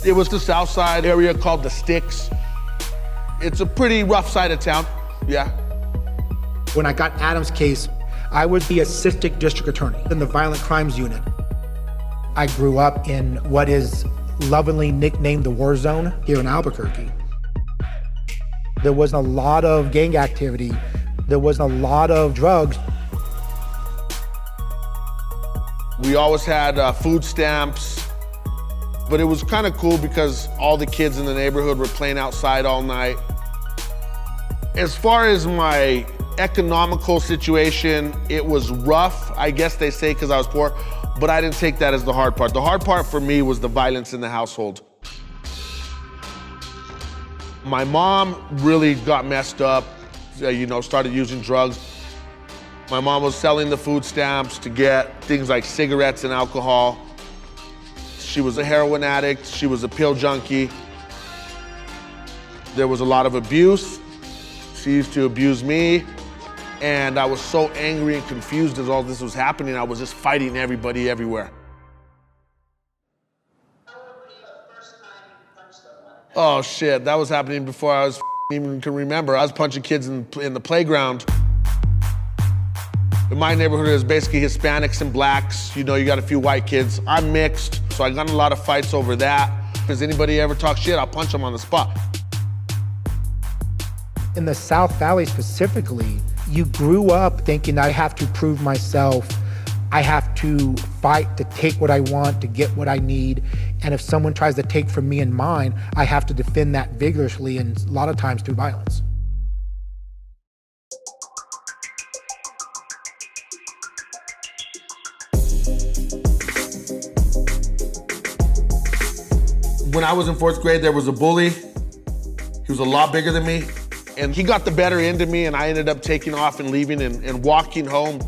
It was the south side area called the Sticks. It's a pretty rough side of town, yeah. When I got Adam's case, I was the assistant district attorney in the violent crimes unit. I grew up in what is lovingly nicknamed the war zone here in Albuquerque. There was a lot of gang activity. There was a lot of drugs. We always had food stamps, but it was kind of cool because all the kids in the neighborhood were playing outside all night. As far as my economical situation, it was rough, I guess they say, because I was poor, but I didn't take that as the hard part. The hard part for me was the violence in the household. My mom really got messed up, started using drugs. My mom was selling the food stamps to get things like cigarettes and alcohol. She was a heroin addict, she was a pill junkie. There was a lot of abuse. She used to abuse me. And I was so angry and confused as all this was happening, I was just fighting everybody everywhere. Oh shit, that was happening before I was even can remember. I was punching kids in the playground. In my neighborhood, is basically Hispanics and blacks. You got a few white kids. I'm mixed, so I got in a lot of fights over that. If anybody ever talk shit, I'll punch them on the spot. In the South Valley specifically, you grew up thinking I have to prove myself. I have to fight to take what I want, to get what I need. And if someone tries to take from me and mine, I have to defend that vigorously, and a lot of times through violence. When I was in 4th grade, there was a bully. He was a lot bigger than me. And he got the better end of me, and I ended up taking off and leaving and walking home.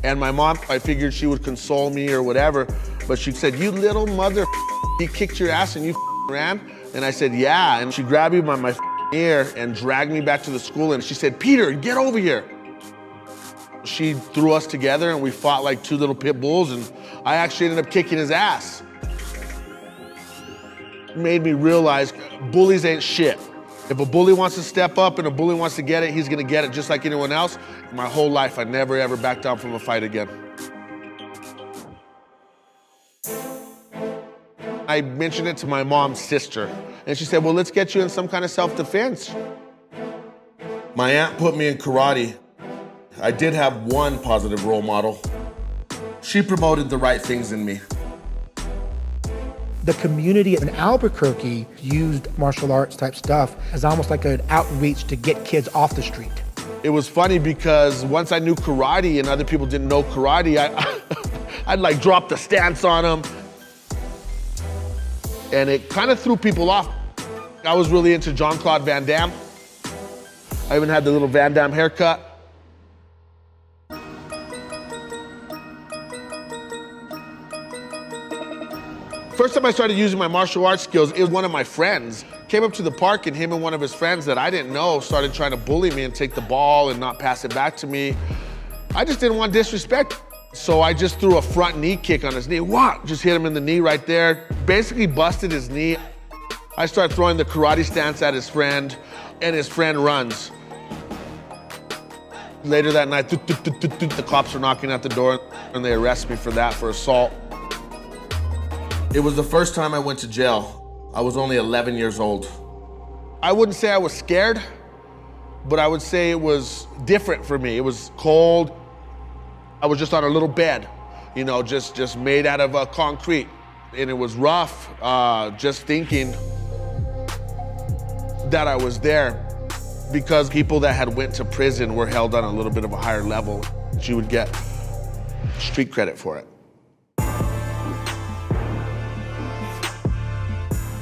And my mom, I figured she would console me or whatever, but she said, "You little mother, he kicked your ass and you ran?" And I said, "Yeah." And she grabbed me by my ear and dragged me back to the school, and she said, "Peter, get over here." She threw us together and we fought like two little pit bulls, and I actually ended up kicking his ass. It made me realize bullies ain't shit. If a bully wants to step up and a bully wants to get it, he's gonna get it just like anyone else. My whole life, I never ever backed down from a fight again. I mentioned it to my mom's sister, and she said, "Well, let's get you in some kind of self-defense." My aunt put me in karate. I did have one positive role model. She promoted the right things in me. The community in Albuquerque used martial arts type stuff as almost like an outreach to get kids off the street. It was funny because once I knew karate and other people didn't know karate, I'd like drop the stance on them. And it kind of threw people off. I was really into Jean-Claude Van Damme. I even had the little Van Damme haircut. First time I started using my martial arts skills, it was one of my friends. Came up to the park and him and one of his friends that I didn't know started trying to bully me and take the ball and not pass it back to me. I just didn't want disrespect. So I just threw a front knee kick on his knee. What? Just hit him in the knee right there. Basically busted his knee. I start throwing the karate stance at his friend, and his friend runs. Later that night, the cops were knocking at the door and they arrest me for that, for assault. It was the first time I went to jail. I was only 11 years old. I wouldn't say I was scared, but I would say it was different for me. It was cold. I was just on a little bed, just made out of concrete. And it was rough, just thinking that I was there, because people that had went to prison were held on a little bit of a higher level. You would get street credit for it.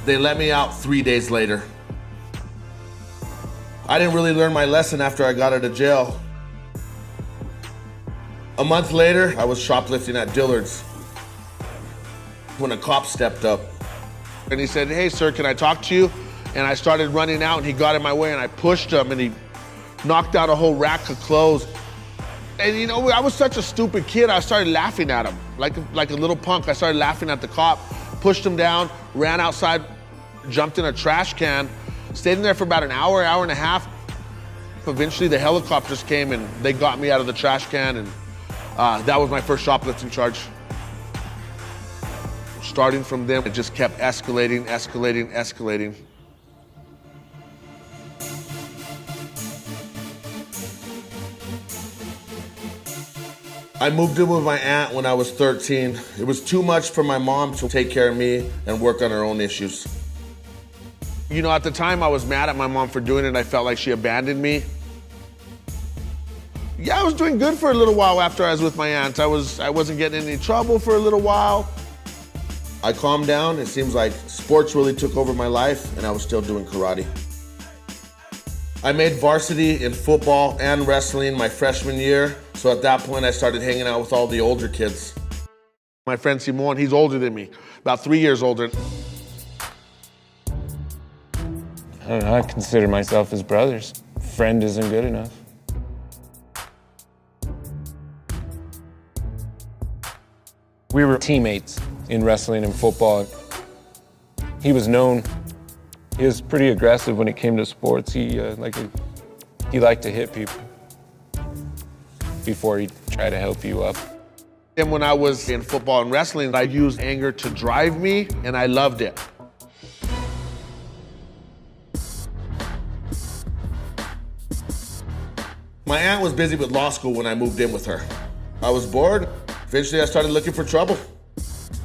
They let me out 3 days later. I didn't really learn my lesson after I got out of jail. A month later, I was shoplifting at Dillard's when a cop stepped up. And he said, "Hey, sir, can I talk to you?" And I started running out and he got in my way and I pushed him and he knocked out a whole rack of clothes. And I was such a stupid kid, I started laughing at him. Like a little punk, I started laughing at the cop pushed him down, ran outside, jumped in a trash can, stayed in there for about an hour, hour and a half. Eventually the helicopters came and they got me out of the trash can, and that was my first shoplifting charge. Starting from them, it just kept escalating, escalating, escalating. I moved in with my aunt when I was 13. It was too much for my mom to take care of me and work on her own issues. You know, at the time I was mad at my mom for doing it. I felt like she abandoned me. Yeah, I was doing good for a little while after I was with my aunt. I wasn't getting in any trouble for a little while. I calmed down. It seems like sports really took over my life, and I was still doing karate. I made varsity in football and wrestling my freshman year. So at that point, I started hanging out with all the older kids. My friend Simon, he's older than me, about 3 years older. I don't know, I consider myself his brothers. Friend isn't good enough. We were teammates in wrestling and football. He was known, he was pretty aggressive when it came to sports. He liked to hit people before he'd try to help you up. And when I was in football and wrestling, I used anger to drive me, and I loved it. My aunt was busy with law school when I moved in with her. I was bored. Eventually, I started looking for trouble.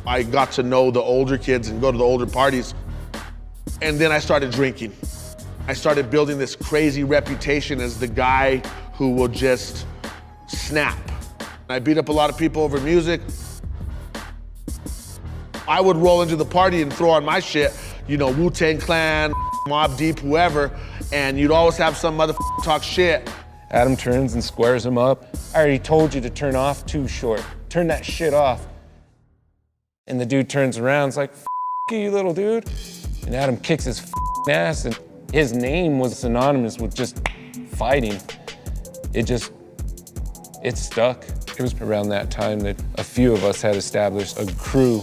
I got to know the older kids and go to the older parties. And then I started drinking. I started building this crazy reputation as the guy who will just snap. I beat up a lot of people over music. I would roll into the party and throw on my shit, you know, Wu-Tang Clan, Mobb Deep, whoever, and you'd always have some motherfucker talk shit. Adam turns and squares him up. I already told you to turn off too short. Turn that shit off. And the dude turns around, it's like, F you little dude. And Adam kicks his ass, and his name was synonymous with just fighting. It stuck. It was around that time that a few of us had established a crew.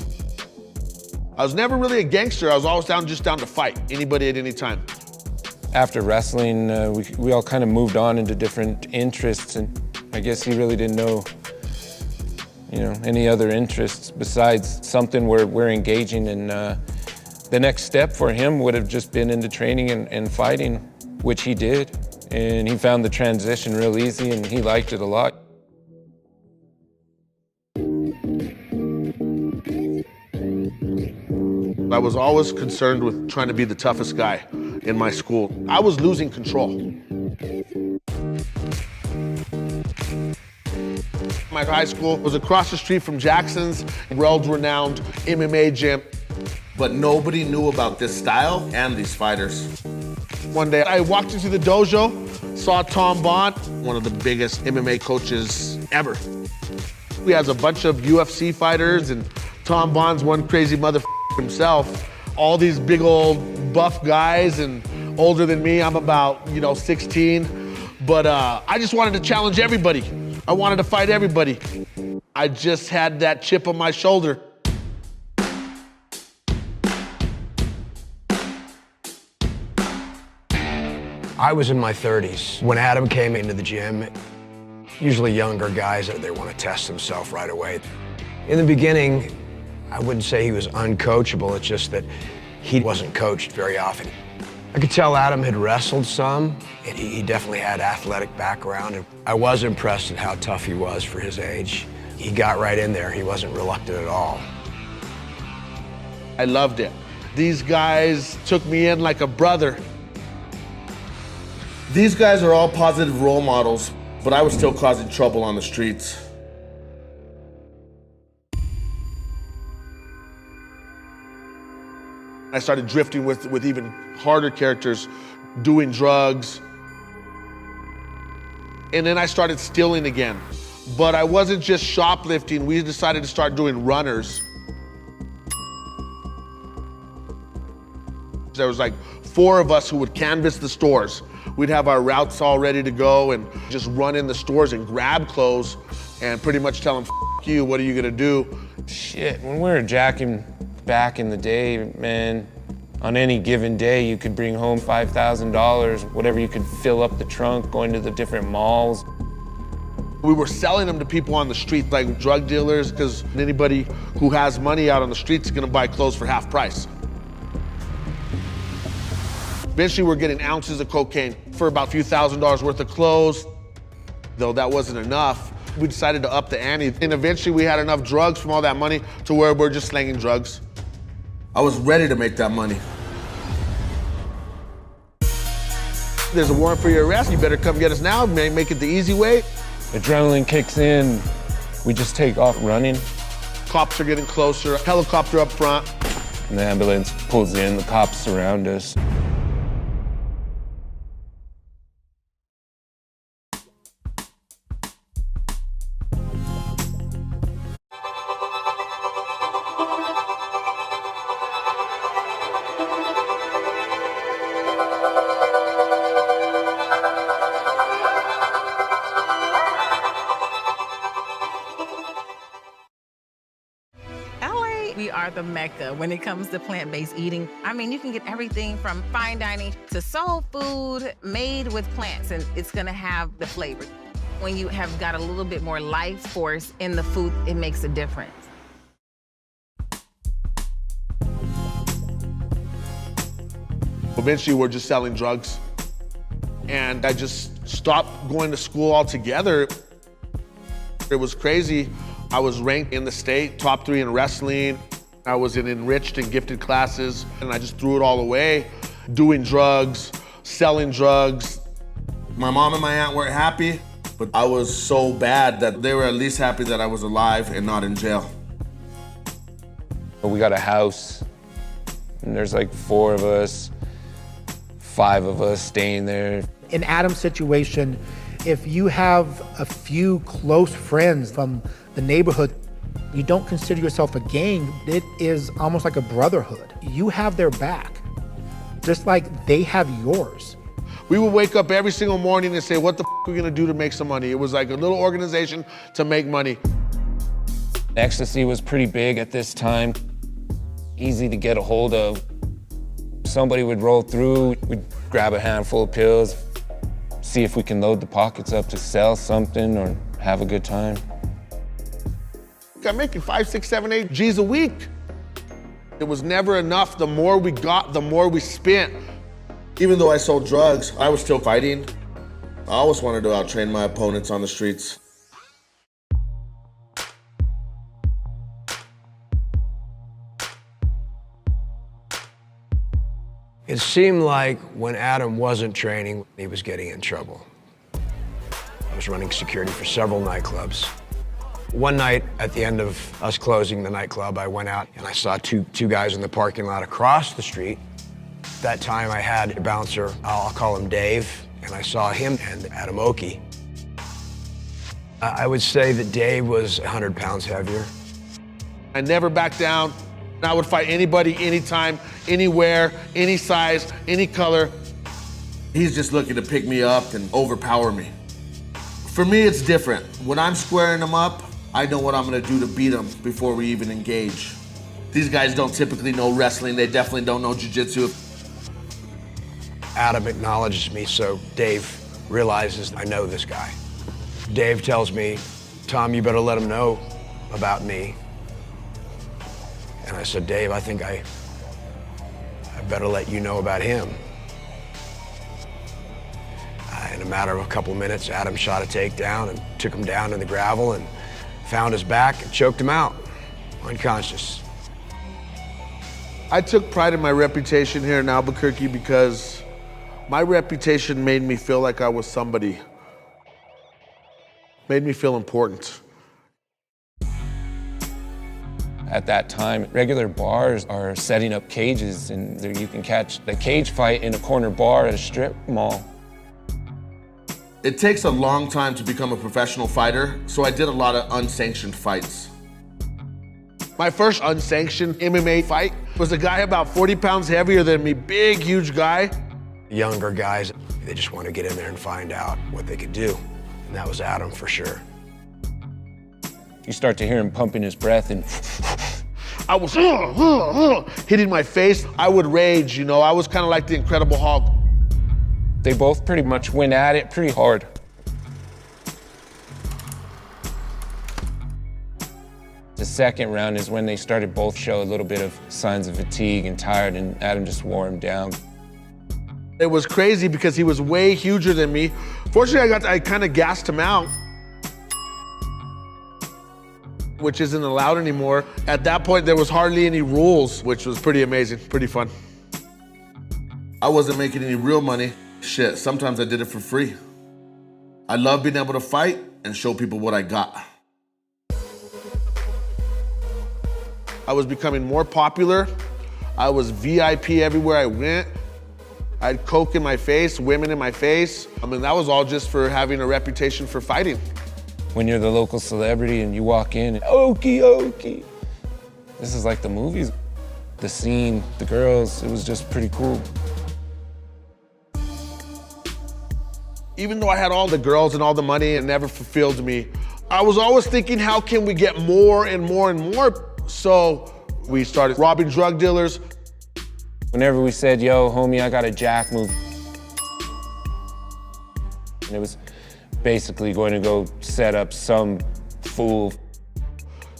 I was never really a gangster. I was always just down to fight anybody at any time. After wrestling, we all kind of moved on into different interests, and I guess he really didn't know, you know, any other interests besides something we're engaging in. The next step for him would have just been into training and fighting, which he did. And he found the transition real easy, and he liked it a lot. I was always concerned with trying to be the toughest guy in my school. I was losing control. My high school was across the street from Jackson's world-renowned MMA gym. But nobody knew about this style and these fighters. One day, I walked into the dojo, saw Tom Bond, one of the biggest MMA coaches ever. He has a bunch of UFC fighters, and Tom Bond's one crazy motherfucker himself. All these big old buff guys, and older than me, I'm about, 16. But I just wanted to challenge everybody. I wanted to fight everybody. I just had that chip on my shoulder. I was in my 30s when Adam came into the gym. Usually younger guys, they want to test themselves right away. In the beginning, I wouldn't say he was uncoachable, it's just that he wasn't coached very often. I could tell Adam had wrestled some, and he definitely had athletic background. And I was impressed at how tough he was for his age. He got right in there, he wasn't reluctant at all. I loved it. These guys took me in like a brother. These guys are all positive role models, but I was still causing trouble on the streets. I started drifting with even harder characters, doing drugs. And then I started stealing again. But I wasn't just shoplifting, we decided to start doing runners. There was like 4 of us who would canvass the stores. We'd have our routes all ready to go and just run in the stores and grab clothes and pretty much tell them, F you, what are you gonna do? Shit, when we were jacking back in the day, man, on any given day, you could bring home $5,000, whatever you could fill up the trunk, going to the different malls. We were selling them to people on the street, like drug dealers, because anybody who has money out on the streets is gonna buy clothes for half price. Eventually, we're getting ounces of cocaine for about a few $1,000s worth of clothes. Though that wasn't enough, we decided to up the ante. And eventually, we had enough drugs from all that money to where we're just slanging drugs. I was ready to make that money. There's a warrant for your arrest. You better come get us now. Make it the easy way. Adrenaline kicks in. We just take off running. Cops are getting closer. Helicopter up front. And the ambulance pulls in. The cops surround us. We are the Mecca when it comes to plant-based eating. I mean, you can get everything from fine dining to soul food made with plants, and it's gonna have the flavor. When you have got a little bit more life force in the food, it makes a difference. Eventually, we're just selling drugs. And I just stopped going to school altogether. It was crazy. I was ranked in the state, top 3 in wrestling. I was in enriched and gifted classes, and I just threw it all away, doing drugs, selling drugs. My mom and my aunt weren't happy, but I was so bad that they were at least happy that I was alive and not in jail. We got a house, and there's like 4 of us, 5 of us staying there. In Adam's situation, if you have a few close friends from the neighborhood, you don't consider yourself a gang. It is almost like a brotherhood. You have their back, just like they have yours. We would wake up every single morning and say, what the are we gonna do to make some money? It was like a little organization to make money. Ecstasy was pretty big at this time, easy to get a hold of. Somebody would roll through, we'd grab a handful of pills, see if we can load the pockets up to sell something or have a good time. I'm making 5, 6, 7, 8 G's a week. It was never enough. The more we got, the more we spent. Even though I sold drugs, I was still fighting. I always wanted to outtrain my opponents on the streets. It seemed like when Adam wasn't training, he was getting in trouble. I was running security for several nightclubs. One night, at the end of us closing the nightclub, I went out and I saw two guys in the parking lot across the street. That time I had a bouncer, I'll call him Dave, and I saw him and Adam Oakey. I would say that Dave was 100 pounds heavier. I never backed down. I would fight anybody, anytime, anywhere, any size, any color. He's just looking to pick me up and overpower me. For me, it's different. When I'm squaring him up, I know what I'm gonna do to beat him before we even engage. These guys don't typically know wrestling. They definitely don't know jiu-jitsu. Adam acknowledges me, so Dave realizes I know this guy. Dave tells me, Tom, you better let him know about me. And I said, Dave, I think I better let you know about him. In a matter of a couple minutes, Adam shot a takedown and took him down in the gravel and found his back and choked him out, unconscious. I took pride in my reputation here in Albuquerque because my reputation made me feel like I was somebody. Made me feel important. At that time, regular bars are setting up cages, and you can catch a cage fight in a corner bar at a strip mall. It takes a long time to become a professional fighter, so I did a lot of unsanctioned fights. My first unsanctioned MMA fight was a guy about 40 pounds heavier than me, big, huge guy. Younger guys, they just want to get in there and find out what they could do. And that was Adam for sure. You start to hear him pumping his breath, and I was hitting my face. I would rage, you know. I was kind of like the Incredible Hulk. They both pretty much went at it pretty hard. The second round is when they started both show a little bit of signs of fatigue and tired, and Adam just wore him down. It was crazy because he was way huger than me. Fortunately, I kind of gassed him out, which isn't allowed anymore. At that point, there was hardly any rules, which was pretty amazing, pretty fun. I wasn't making any real money. Shit, sometimes I did it for free. I love being able to fight and show people what I got. I was becoming more popular. I was VIP everywhere I went. I had coke in my face, women in my face. I mean, that was all just for having a reputation for fighting. When you're the local celebrity and you walk in, and, Oakey, Oakey. This is like the movies. The scene, the girls, it was just pretty cool. Even though I had all the girls and all the money, it never fulfilled me. I was always thinking, how can we get more and more and more? So we started robbing drug dealers. Whenever we said, yo, homie, I got a jack move. And it was basically going to go set up some fool.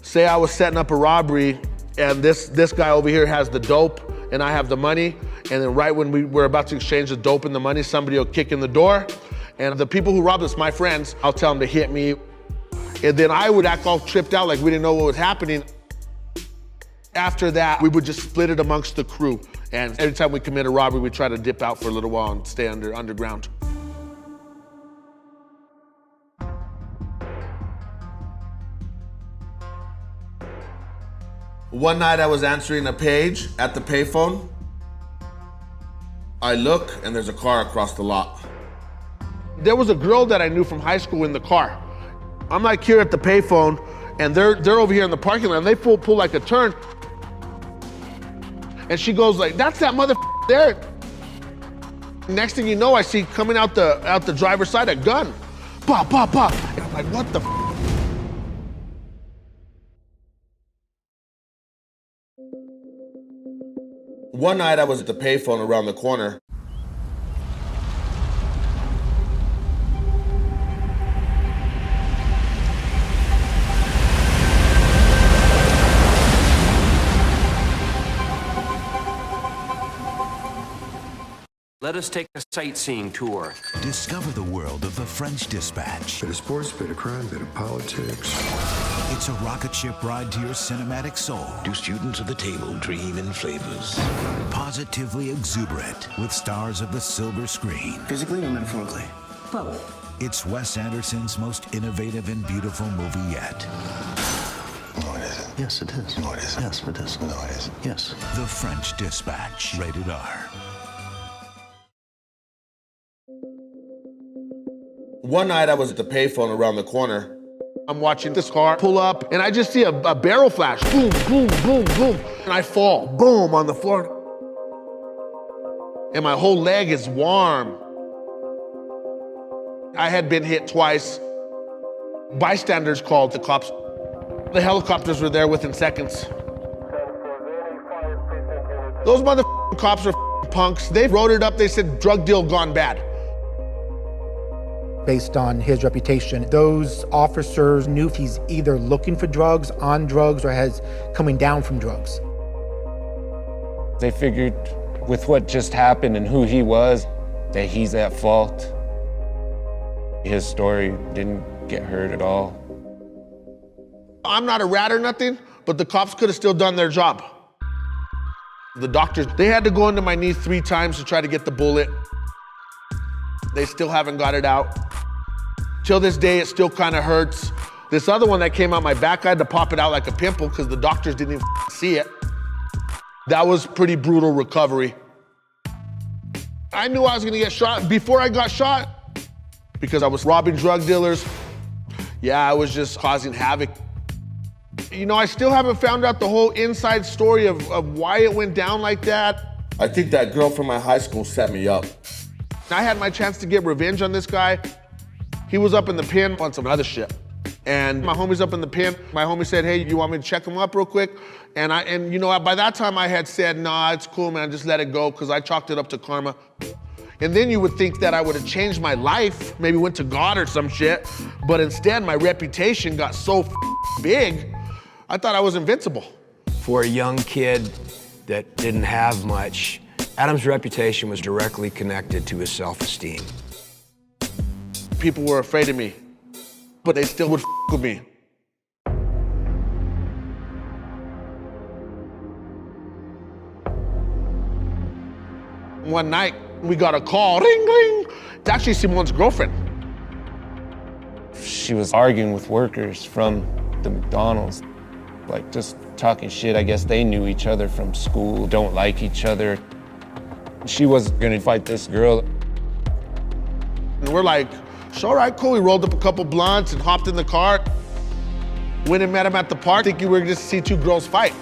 Say I was setting up a robbery and this guy over here has the dope and I have the money, and then right when we were about to exchange the dope and the money, somebody will kick in the door, and the people who robbed us, my friends, I'll tell them to hit me. And then I would act all tripped out like we didn't know what was happening. After that, we would just split it amongst the crew. And every time we commit a robbery, we try to dip out for a little while and stay underground. One night I was answering a page at the payphone. I look and there's a car across the lot. There was a girl that I knew from high school in the car. I'm like here at the payphone and they're over here in the parking lot and they pull like a turn. And she goes like, that's that motherfucker there. Next thing you know, I see coming out the driver's side a gun. Pop, pop, pop. And I'm like, what the f? One night I was at the payphone around the corner. Let us take a sightseeing tour. Discover the world of the French Dispatch. Bit of sports, bit of crime, bit of politics. It's a rocket ship ride to your cinematic soul. Do students of the table dream in flavors? Positively exuberant with stars of the silver screen. Physically or metaphorically? Both. It's Wes Anderson's most innovative and beautiful movie yet. No, it isn't. Yes, it is. No, it isn't. Yes, it is. No, it isn't. Yes. The French Dispatch. Rated R. One night I was at the payphone around the corner. I'm watching this car pull up and I just see a barrel flash. Boom, boom, boom, boom. And I fall, boom, on the floor. And my whole leg is warm. I had been hit twice. Bystanders called the cops. The helicopters were there within seconds. Those motherfucking cops are punks. They wrote it up, they said drug deal gone bad. Based on his reputation, those officers knew if he's either looking for drugs, on drugs, or has coming down from drugs. They figured with what just happened and who he was, that he's at fault. His story didn't get heard at all. I'm not a rat or nothing, but the cops could have still done their job. The doctors, they had to go into my knee 3 times to try to get the bullet. They still haven't got it out. Till this day, it still kind of hurts. This other one that came out my back, I had to pop it out like a pimple because the doctors didn't even see it. That was pretty brutal recovery. I knew I was gonna get shot before I got shot because I was robbing drug dealers. Yeah, I was just causing havoc. You know, I still haven't found out the whole inside story of why it went down like that. I think that girl from my high school set me up. I had my chance to get revenge on this guy. He was up in the pen on some other shit. And my homie's up in the pen. My homie said, hey, you want me to check him up real quick? And you know, by that time I had said, nah, it's cool, man, just let it go, because I chalked it up to karma. And then you would think that I would have changed my life, maybe went to God or some shit, but instead my reputation got so big, I thought I was invincible. For a young kid that didn't have much, Adam's reputation was directly connected to his self-esteem. People were afraid of me, but they still would with me. One night, we got a call, ring, ring. It's actually Simon's girlfriend. She was arguing with workers from the McDonald's, like just talking shit. I guess they knew each other from school, don't like each other. She was gonna fight this girl. And we're like, all right, cool. We rolled up a couple blunts and hopped in the car. Went and met him at the park, thinking we were just to see two girls fight.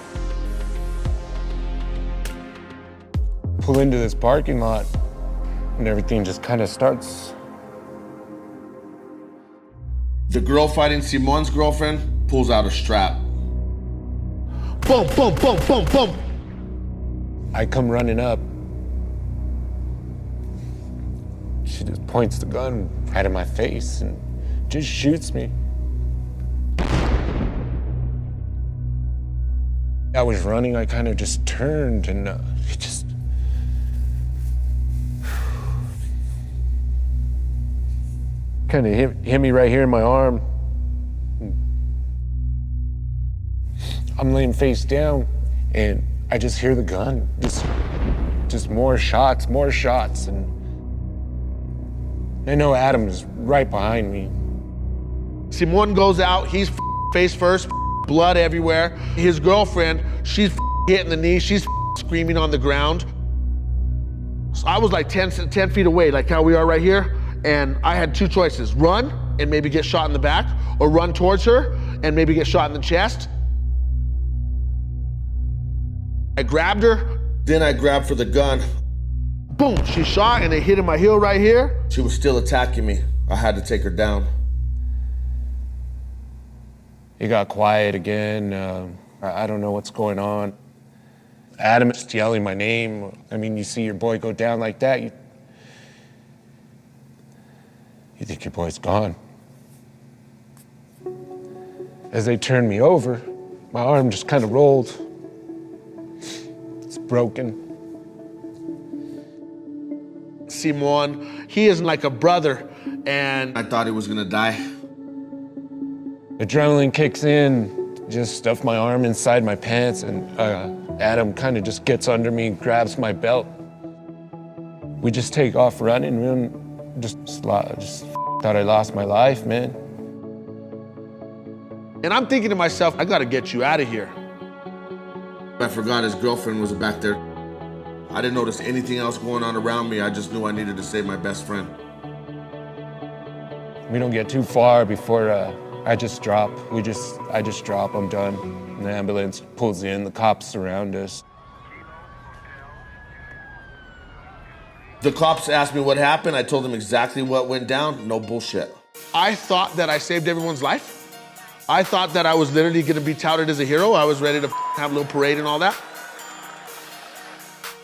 Pull into this parking lot and everything just kind of starts. The girl fighting Simon's girlfriend pulls out a strap. Boom, boom, boom, boom, boom. I come running up. She just points the gun right in my face and just shoots me. I was running, I kind of just turned and it just... kind of hit me right here in my arm. I'm laying face down and I just hear the gun, just more shots, and I know Adam's right behind me. Simon goes out, he's face first, blood everywhere. His girlfriend, she's hit in the knee, she's screaming on the ground. So I was like 10 feet away, like how we are right here, and I had two choices, run and maybe get shot in the back, or run towards her and maybe get shot in the chest. I grabbed her, then I grabbed for the gun. Boom, she shot and it hit in my heel right here. She was still attacking me. I had to take her down. It got quiet again. I don't know what's going on. Adam is yelling my name. I mean, you see your boy go down like that, you think your boy's gone. As they turned me over, my arm just kind of rolled. It's broken. Simon, he is like a brother, and I thought he was gonna die. Adrenaline kicks in, just stuff my arm inside my pants, and Adam kind of just gets under me and grabs my belt. We just take off running, and just thought I lost my life, man. And I'm thinking to myself, I gotta get you out of here. I forgot his girlfriend was back there. I didn't notice anything else going on around me. I just knew I needed to save my best friend. We don't get too far before I just drop. I just drop, I'm done. And the ambulance pulls in, the cops surround us. The cops asked me what happened. I told them exactly what went down. No bullshit. I thought that I saved everyone's life. I thought that I was literally gonna be touted as a hero. I was ready to have a little parade and all that.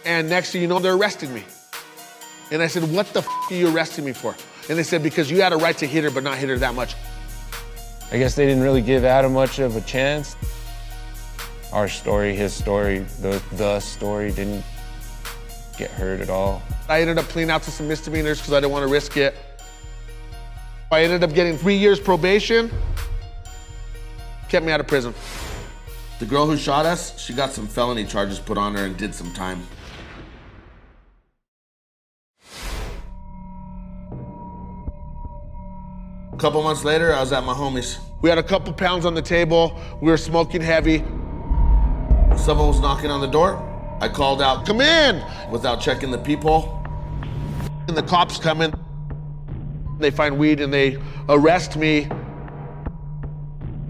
And next thing you know, they're arresting me. And I said, what the are you arresting me for? And they said, because you had a right to hit her, but not hit her that much. I guess they didn't really give Adam much of a chance. Our story, his story, the story didn't get heard at all. I ended up pleading out to some misdemeanors because I didn't want to risk it. I ended up getting 3 years probation, kept me out of prison. The girl who shot us, she got some felony charges put on her and did some time. A couple months later, I was at my homies. We had a couple pounds on the table. We were smoking heavy. Someone was knocking on the door. I called out, come in, without checking the peephole. And the cops come in. They find weed and they arrest me.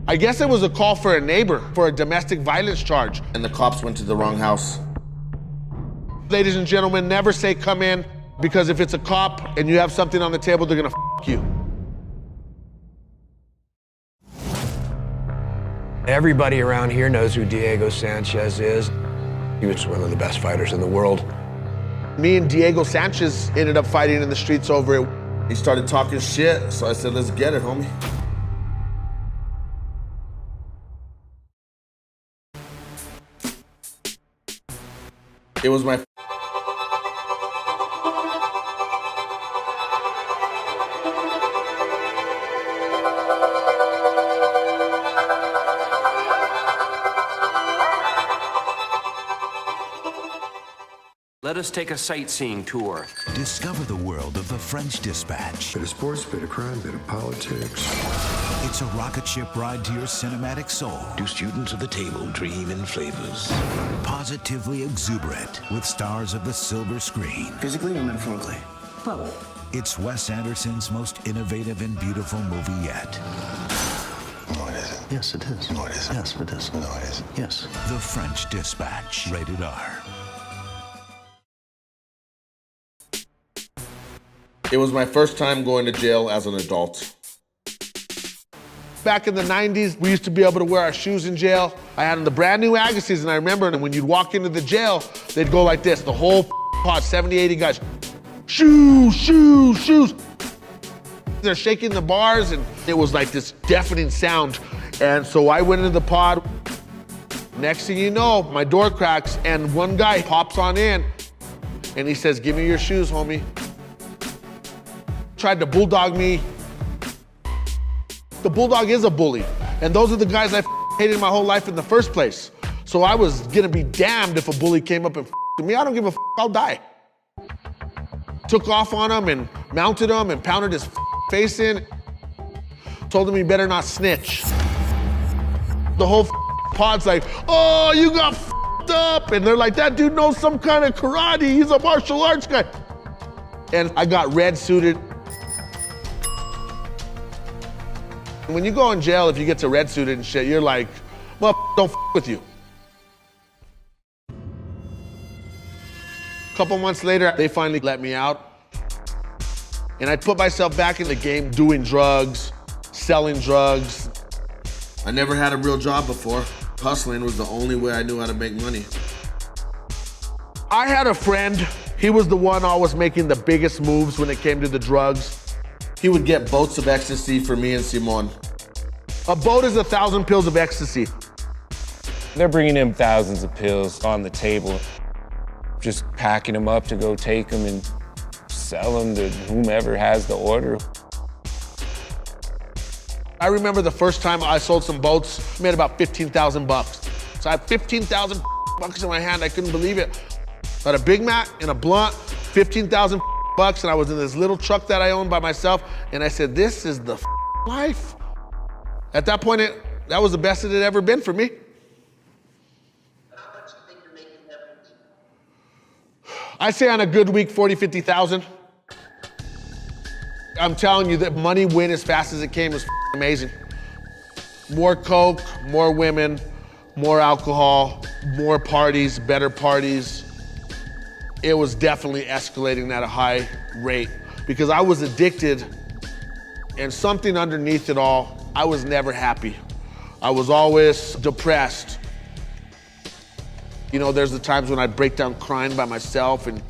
I guess it was a call for a neighbor for a domestic violence charge. And the cops went to the wrong house. Ladies and gentlemen, never say come in, because if it's a cop and you have something on the table, they're gonna f you. Everybody around here knows who Diego Sanchez is. He was one of the best fighters in the world. Me and Diego Sanchez ended up fighting in the streets over it. He started talking shit, so I said, let's get it, homie. It was my Let us take a sightseeing tour. Discover the world of the French Dispatch. Bit of sports, bit of crime, bit of politics. It's a rocket ship ride to your cinematic soul. Do students of the table dream in flavors? Positively exuberant with stars of the silver screen. Physically or metaphorically? Both. It's Wes Anderson's most innovative and beautiful movie yet. No, it isn't. Yes, it is. No, it isn't. Yes, it is. No, it isn't. Yes. The French Dispatch. Rated R. It was my first time going to jail as an adult. Back in the 90s, we used to be able to wear our shoes in jail. I had on the brand new Agassiz, and I remember when you'd walk into the jail, they'd go like this, the whole pod, 70, 80 guys. Shoes, shoes, shoes. They're shaking the bars, and it was like this deafening sound. And so I went into the pod. Next thing you know, my door cracks, and one guy pops on in, and he says, give me your shoes, homie. Tried to bulldog me. The bulldog is a bully, and those are the guys I hated my whole life in the first place. So I was gonna be damned if a bully came up and me. I don't give a I'll die. Took off on him and mounted him and pounded his face in. Told him he better not snitch. The whole pod's like, oh, you got up. And they're like, that dude knows some kind of karate. He's a martial arts guy. And I got red suited. When you go in jail, if you get to red suited and shit, you're like, well, don't with you. A couple months later, they finally let me out. And I put myself back in the game doing drugs, selling drugs. I never had a real job before. Hustling was the only way I knew how to make money. I had a friend. He was the one always making the biggest moves when it came to the drugs. He would get boats of ecstasy for me and Simon. A boat is 1,000 pills of ecstasy. They're bringing in thousands of pills on the table, just packing them up to go take them and sell them to whomever has the order. I remember the first time I sold some boats, made about 15,000 bucks. So I had 15,000 bucks in my hand, I couldn't believe it. I had a Big Mac and a blunt, 15,000 bucks, and I was in this little truck that I owned by myself, and I said, this is the life. At that point, that was the best it had ever been for me. How much do you think you're making every week? I say on a good week, 40, 50,000. I'm telling you that money went as fast as it came was amazing. More coke, more women, more alcohol, more parties, better parties. It was definitely escalating at a high rate because I was addicted, and something underneath it all, I was never happy. I was always depressed. You know, there's the times when I'd break down crying by myself, and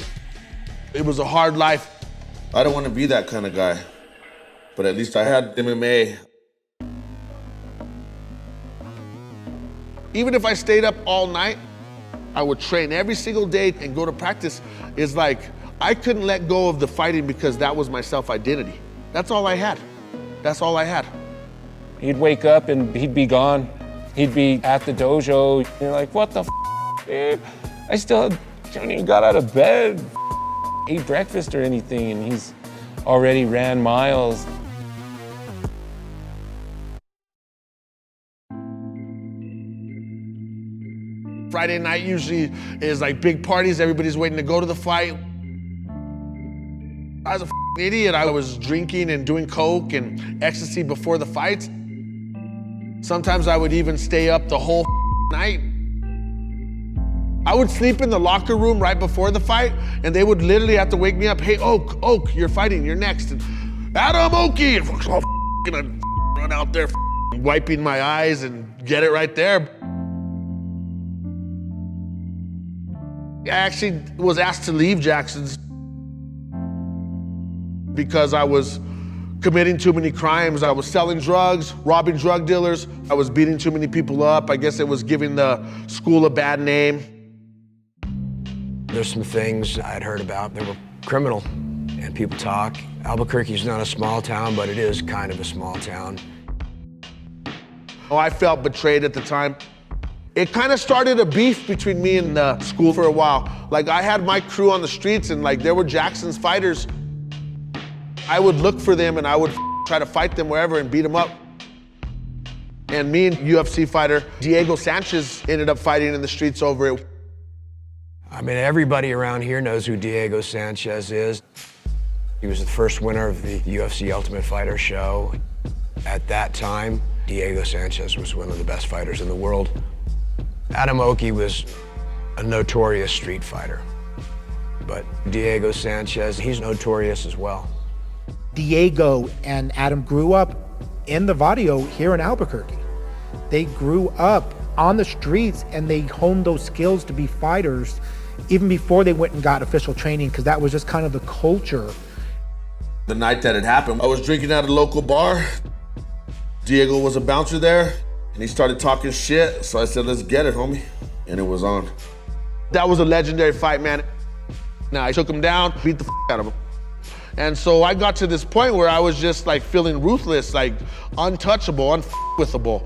it was a hard life. I don't want to be that kind of guy, but at least I had MMA. Even if I stayed up all night, I would train every single day and go to practice. It's like, I couldn't let go of the fighting because that was my self-identity. That's all I had. That's all I had. He'd wake up and he'd be gone. He'd be at the dojo. You're like, what the dude? I still haven't even got out of bed, ate breakfast or anything, and he's already ran miles. Friday night usually is like big parties. Everybody's waiting to go to the fight. I was a idiot. I was drinking and doing coke and ecstasy before the fights. Sometimes I would even stay up the whole night. I would sleep in the locker room right before the fight, and they would literally have to wake me up. Hey, Oak, you're fighting, you're next. And Adam Oakey, and I'd run out there, wiping my eyes and get it right there. I actually was asked to leave Jackson's because I was committing too many crimes. I was selling drugs, robbing drug dealers. I was beating too many people up. I guess it was giving the school a bad name. There's some things I'd heard about that were criminal, and people talk. Albuquerque's not a small town, but it is kind of a small town. Oh, I felt betrayed at the time. It kind of started a beef between me and the school for a while. Like, I had my crew on the streets, and like, there were Jackson's fighters. I would look for them and I would try to fight them wherever and beat them up. And me and UFC fighter Diego Sanchez ended up fighting in the streets over it. I mean, everybody around here knows who Diego Sanchez is. He was the first winner of the UFC Ultimate Fighter show. At that time, Diego Sanchez was one of the best fighters in the world. Adam Oakey was a notorious street fighter, but Diego Sanchez, he's notorious as well. Diego and Adam grew up in the barrio here in Albuquerque. They grew up on the streets and they honed those skills to be fighters even before they went and got official training, because that was just kind of the culture. The night that it happened, I was drinking at a local bar. Diego was a bouncer there and he started talking shit. So I said, let's get it, homie. And it was on. That was a legendary fight, man. Now I took him down, beat the out of him. And so I got to this point where I was just like feeling ruthless, like untouchable, unwithable.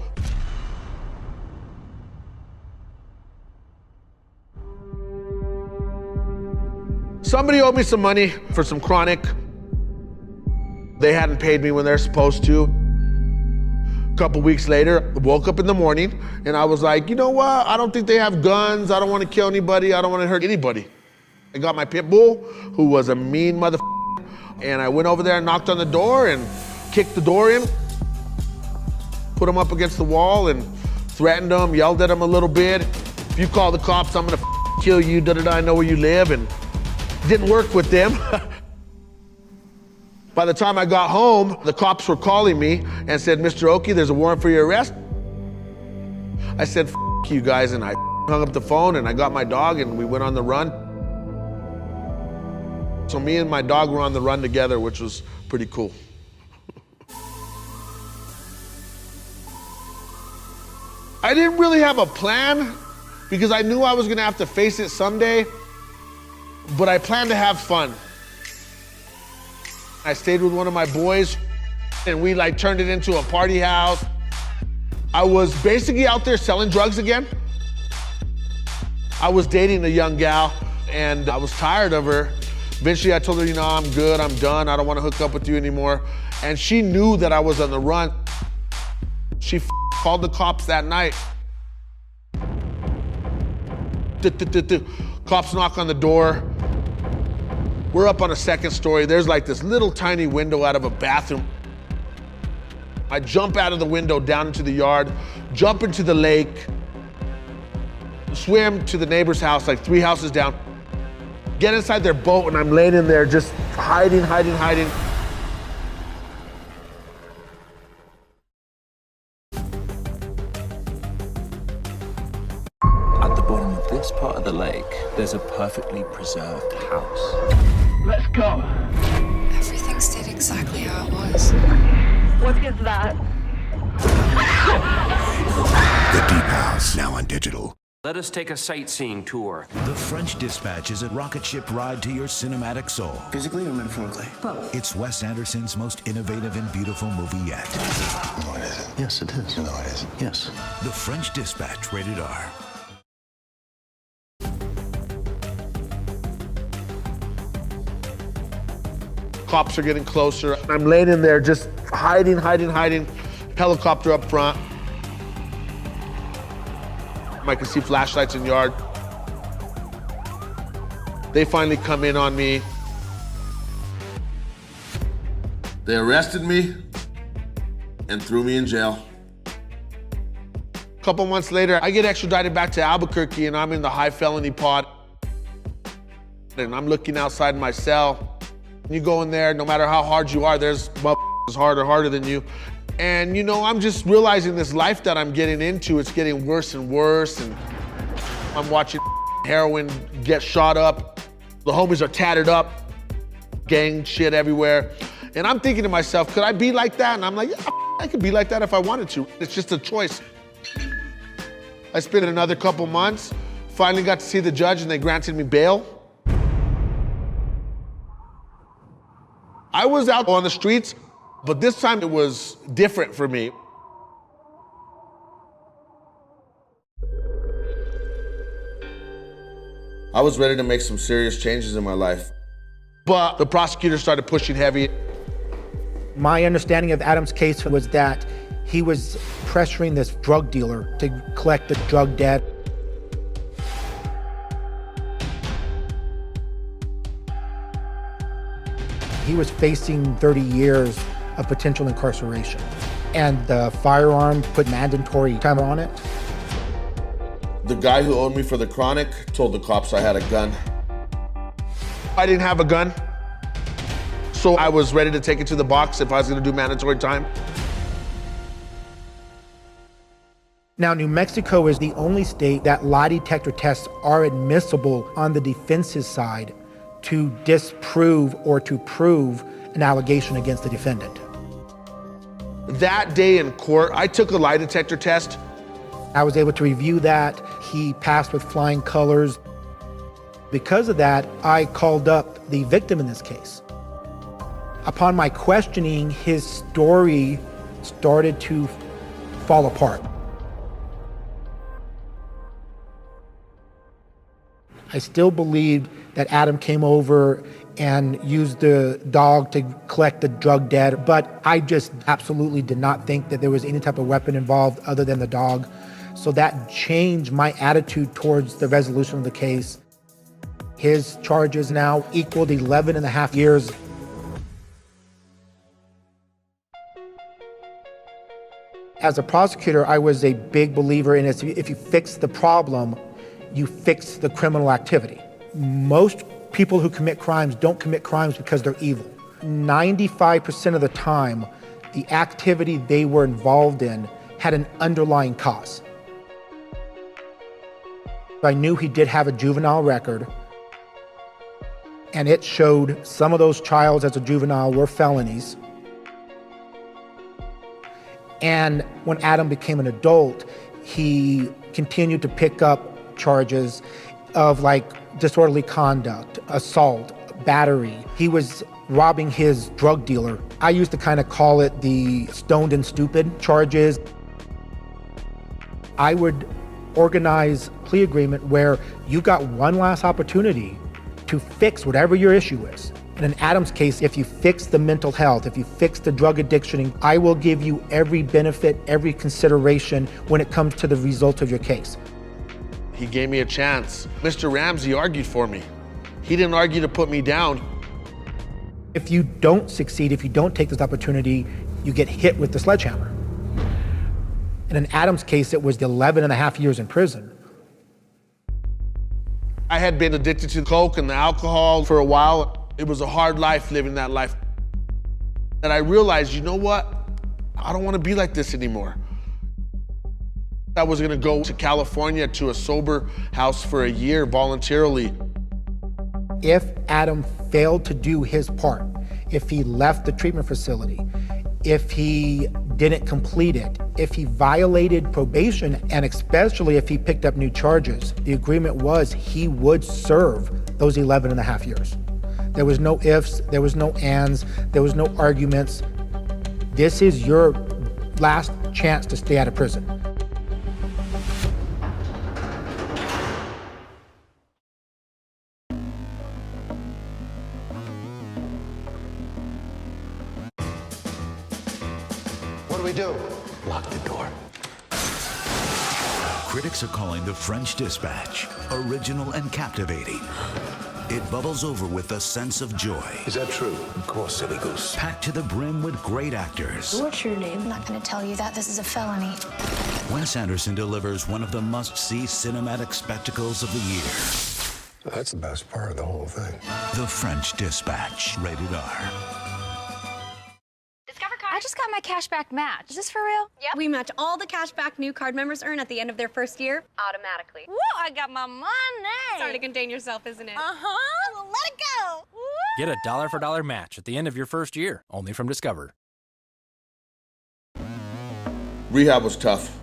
Somebody owed me some money for some chronic. They hadn't paid me when they're supposed to. A couple weeks later, I woke up in the morning and I was like, you know what? I don't think they have guns. I don't want to kill anybody. I don't want to hurt anybody. I got my pit bull, who was a mean motherfucker. And I went over there and knocked on the door and kicked the door in, put him up against the wall and threatened him, yelled at him a little bit. If you call the cops, I'm gonna kill you, da-da-da, I know where you live, and didn't work with them. By the time I got home, the cops were calling me and said, Mr. Oakey, there's a warrant for your arrest. I said, F you guys, and I hung up the phone and I got my dog and we went on the run. So me and my dog were on the run together, which was pretty cool. I didn't really have a plan because I knew I was gonna have to face it someday, but I planned to have fun. I stayed with one of my boys and we like turned it into a party house. I was basically out there selling drugs again. I was dating a young gal and I was tired of her. Eventually I told her, you know, I'm good, I'm done, I don't want to hook up with you anymore. And she knew that I was on the run. She called the cops that night. Cops knock on the door. We're up on a second story. There's like this little tiny window out of a bathroom. I jump out of the window down into the yard, jump into the lake, swim to the neighbor's house, like 3 houses down. Get inside their boat and I'm laying in there just hiding. At the bottom of this part of the lake, there's a perfectly preserved house. Let's go. Everything stayed exactly how it was. What is that? The Deep House, now on digital. Let us take a sightseeing tour. The French Dispatch is a rocket ship ride to your cinematic soul. Physically or metaphorically? Both. It's Wes Anderson's most innovative and beautiful movie yet. No, it isn't. Yes, it is. No, it isn't. Yes. The French Dispatch, rated R. Cops are getting closer. I'm laying in there just hiding. Helicopter up front. I can see flashlights in yard. They finally come in on me. They arrested me and threw me in jail. A couple months later, I get extradited back to Albuquerque and I'm in the high felony pod. And I'm looking outside my cell. You go in there, no matter how hard you are, there's motherfuckers harder than you. And you know, I'm just realizing this life that I'm getting into, it's getting worse and worse. And I'm watching heroin get shot up. The homies are tattered up, gang shit everywhere. And I'm thinking to myself, could I be like that? And I'm like, yeah, I could be like that if I wanted to. It's just a choice. I spent another couple months, finally got to see the judge and they granted me bail. I was out on the streets, but this time it was different for me. I was ready to make some serious changes in my life, but the prosecutor started pushing heavy. My understanding of Adam's case was that he was pressuring this drug dealer to collect the drug debt. He was facing 30 years of potential incarceration, and the firearm put mandatory time on it. The guy who owed me for the chronic told the cops I had a gun. I didn't have a gun, so I was ready to take it to the box if I was gonna do mandatory time. Now, New Mexico is the only state that lie detector tests are admissible on the defense's side to disprove or to prove an allegation against the defendant. That day in court, I took a lie detector test. I was able to review that. He passed with flying colors. Because of that, I called up the victim in this case. Upon my questioning, his story started to fall apart. I still believed that Adam came over and used the dog to collect the drug debt, but I just absolutely did not think that there was any type of weapon involved other than the dog. So that changed my attitude towards the resolution of the case. His charges now equaled 11 and a half years. As a prosecutor, I was a big believer in it. If you fix the problem, you fix the criminal activity. Most people who commit crimes don't commit crimes because they're evil. 95% of the time, the activity they were involved in had an underlying cause. I knew he did have a juvenile record, and it showed some of those trials as a juvenile were felonies. And when Adam became an adult, he continued to pick up charges of disorderly conduct, assault, battery. He was robbing his drug dealer. I used to kind of call it the stoned and stupid charges. I would organize a plea agreement where you got one last opportunity to fix whatever your issue is. In Adam's case, if you fix the mental health, if you fix the drug addiction, I will give you every benefit, every consideration when it comes to the result of your case. He gave me a chance. Mr. Ramsey argued for me. He didn't argue to put me down. If you don't succeed, if you don't take this opportunity, you get hit with the sledgehammer. And in Adam's case, it was the 11 and a half years in prison. I had been addicted to coke and the alcohol for a while. It was a hard life living that life. And I realized, you know what? I don't want to be like this anymore. I was gonna go to California to a sober house for a year voluntarily. If Adam failed to do his part, if he left the treatment facility, if he didn't complete it, if he violated probation, and especially if he picked up new charges, the agreement was he would serve those 11 and a half years. There was no ifs, there was no ands, there was no arguments. This is your last chance to stay out of prison. What do we do? Lock the door. Critics are calling The French Dispatch original and captivating. It bubbles over with a sense of joy. Is that true? Of course, silly goose. Packed to the brim with great actors. What's your name? I'm not going to tell you that. This is a felony. Wes Anderson delivers one of the must-see cinematic spectacles of the year. That's the best part of the whole thing. The French Dispatch, rated R. I just got got my cashback match. Is this for real? Yep. We match all the cashback new card members earn at the end of their first year automatically. Whoa, I got my money. It's hard to contain yourself, isn't it? Uh-huh. Well, let it go. Woo. Get a $1 for $1 match at the end of your first year, only from Discover. Rehab was tough.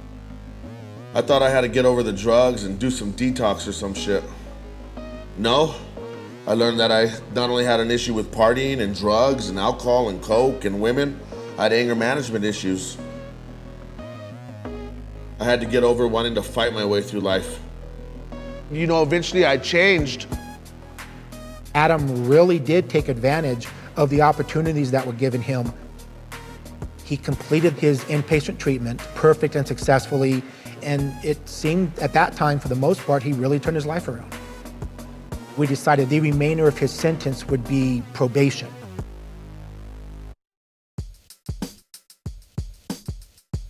I thought I had to get over the drugs and do some detox or some shit. No, I learned that I not only had an issue with partying and drugs and alcohol and coke and women, I had anger management issues. I had to get over wanting to fight my way through life. You know, eventually I changed. Adam really did take advantage of the opportunities that were given him. He completed his inpatient treatment perfect and successfully, and it seemed at that time, for the most part, he really turned his life around. We decided the remainder of his sentence would be probation.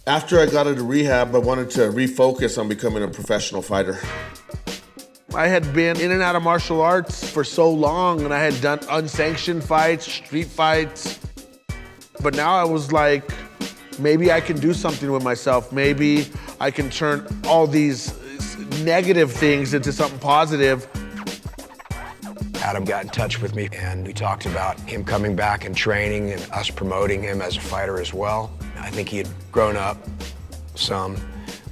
After I got into rehab, I wanted to refocus on becoming a professional fighter. I had been in and out of martial arts for so long, and I had done unsanctioned fights, street fights. But now I was like, maybe I can do something with myself. Maybe I can turn all these negative things into something positive. Adam got in touch with me, and we talked about him coming back and training and us promoting him as a fighter as well. I think he had grown up some,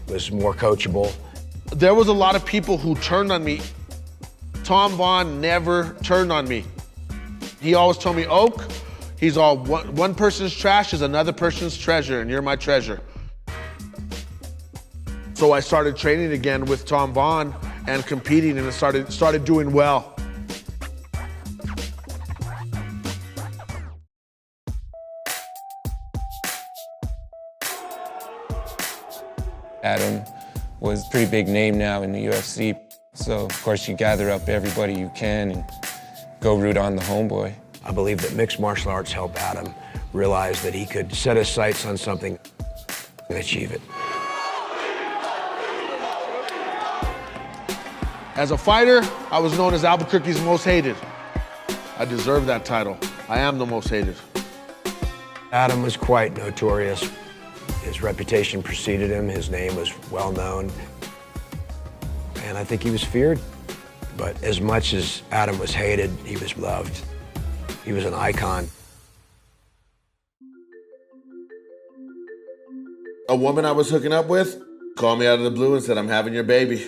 was more coachable. There was a lot of people who turned on me. Tom Vaughn never turned on me. He always told me, Oak, he's all, one person's trash is another person's treasure, and you're my treasure. So I started training again with Tom Vaughn and competing, and it started doing well. Adam was a pretty big name now in the UFC. So, of course, you gather up everybody you can and go root on the homeboy. I believe that mixed martial arts helped Adam realize that he could set his sights on something and achieve it. As a fighter, I was known as Albuquerque's most hated. I deserve that title. I am the most hated. Adam was quite notorious. His reputation preceded him, his name was well known, and I think he was feared. But as much as Adam was hated, he was loved. He was an icon. A woman I was hooking up with called me out of the blue and said, I'm having your baby.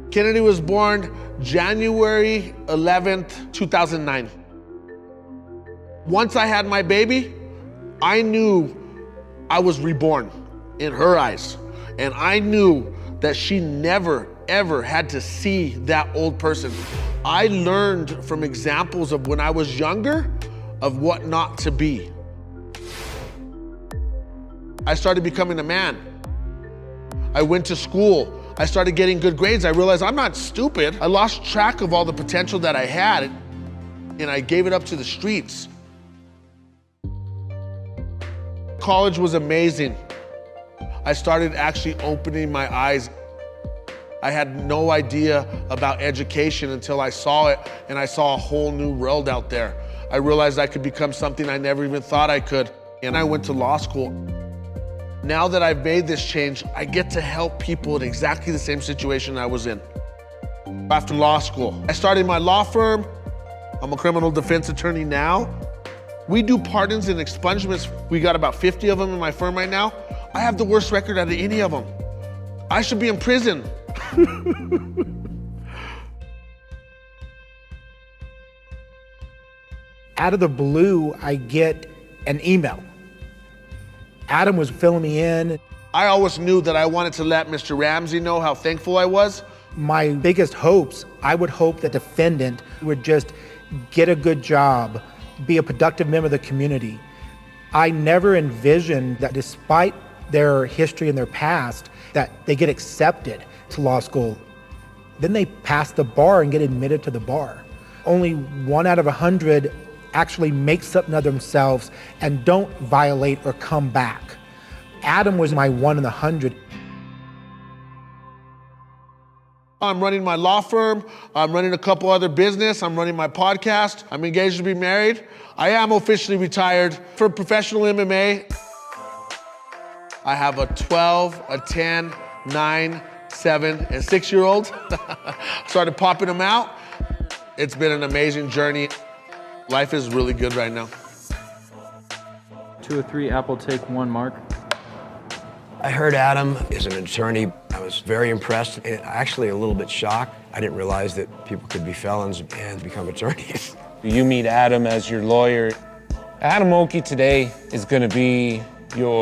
Kennedy was born January 11th, 2009. Once I had my baby, I knew I was reborn in her eyes. And I knew that she never, ever had to see that old person. I learned from examples of when I was younger of what not to be. I started becoming a man. I went to school. I started getting good grades. I realized I'm not stupid. I lost track of all the potential that I had, and I gave it up to the streets. College was amazing. I started actually opening my eyes. I had no idea about education until I saw it, and I saw a whole new world out there. I realized I could become something I never even thought I could, and I went to law school. Now that I've made this change, I get to help people in exactly the same situation I was in. After law school, I started my law firm. I'm a criminal defense attorney now. We do pardons and expungements. We got about 50 of them in my firm right now. I have the worst record out of any of them. I should be in prison. Out of the blue, I get an email. Adam was filling me in. I always knew that I wanted to let Mr. Ramsey know how thankful I was. My biggest hopes, I would hope the defendant would just get a good job, be a productive member of the community. I never envisioned that despite their history and their past, that they get accepted to law school. Then they pass the bar and get admitted to the bar. Only 1 out of 100 actually make something of themselves and don't violate or come back. Adam was my 1 in 100. I'm running my law firm. I'm running a couple other business. I'm running my podcast. I'm engaged to be married. I am officially retired. For professional MMA, I have a 12, a 10, 9, 7, and 6-year-old. Started popping them out. It's been an amazing journey. Life is really good right now. 2 or 3 apple take 1 mark. I heard Adam is an attorney. I was very impressed and actually a little bit shocked. I didn't realize that people could be felons and become attorneys. You meet Adam as your lawyer. Adam Oakey today is going to be your